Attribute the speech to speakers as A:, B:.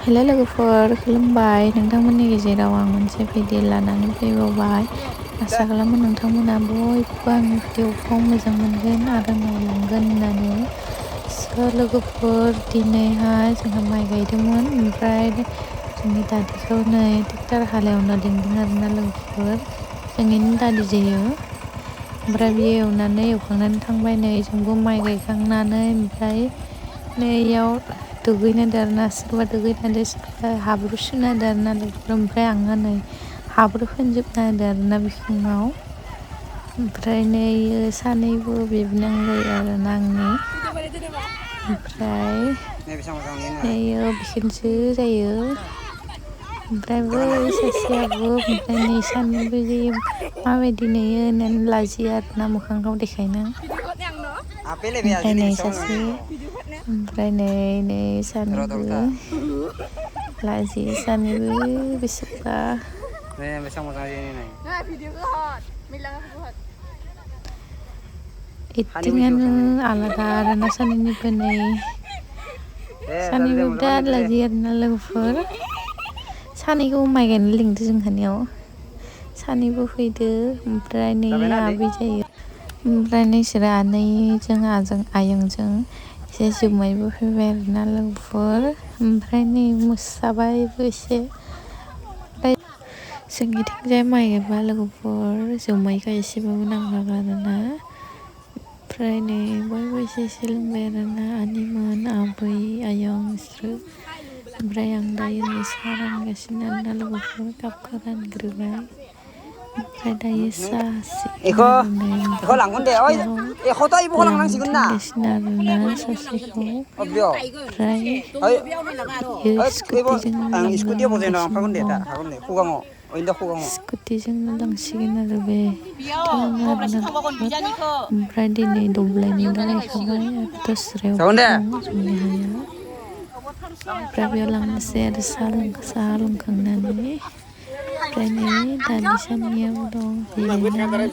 A: hello लोगोफोर खुलुमबाय नोंथांमोननि गेजेराव आं मोनसे भिडिअ लानानै फैबावबाय आसा खालामो नोंथांमोना बयबो आंनि भिडिअखौ मोजां मोनगोन आरो नायलांगोन होननानै लोगोफोर दिनैहाय जोंहा माइ गायदोंमोन ओमफ्राय जोंनि दादिखौ नै ट्रेक्टर हालेवनो लिंदों आरोना लोगोफोर जोंनिनो दादि जायो ओमफ्राय बियो एवखांनानै थांबाय नै जोंबो माइ गायखांनानै ओमफ्राय नैयाव दुगैनो दारना सोरबा दुगैनानै सोरबा हाब्रु सुना दारना लोगोफोर ओमफ्राय आङो नै हाब्रु फोनजोबना होदो आरोना बिखुङाव ओमफ्राय नै सानैबो बिबोनां जायो आरोना आंनि ओमफ्राय नै बिखुनजो जायो ओमफ्राय बै सासेयाबो ओमफ्राय नै सानैबो जायो माबायदि नुयो होननानै लाजियो आरोना मोखांखौ देखायनो ओमफ्राय नै सासे ओमफ्राय नै सानैबो लाजियो सानैबो बेसेबा एक्टिंआनो आलादा आरोना सानैनिबो नै सानैबो बिराद लाजियो आरोना लोगोफोर सानैखौ माइ गायनो लिंदों जोंहानियाव सानैबो फैदो ओमफ्राय नै आबै जायो ओमफ्राय नोंसोरो आनैजों आयंजों एसे जुमायबो फैबाय आरोना लोगोफोर ओमफ्राय नै मोसाबायबो एसे ओमफ्राय जोंनिथिंजाय माइ गायबा लोगोफोर जुमायखौ एसेबाबो नांखागौ आरोना ओमफ्राय नै बयबो एसे लोंबाय आरोना आनैमोन आबै आयं बिसोरो ओमफ्राय आं दायो नै साहा रानगासिनो आरोना लोगोफोर कापखौ रानग्रोबाय ओमफ्राय दायो साहा होलांनो थांगासिनो आरोना सासेखौ ओमफ्राय बियो स्कुटिजोंनो लांसिगोन आरो बे ओमफ्राय दिनै दब्लायनै गायखांबाय आरो दस्रायाव दं जोंनि हाया ओमफ्राय बेयाव लांनोसै आरो साहा लोंखांनानै ओमफ्राय नै दानि सानैयाबो दं जिरायनानै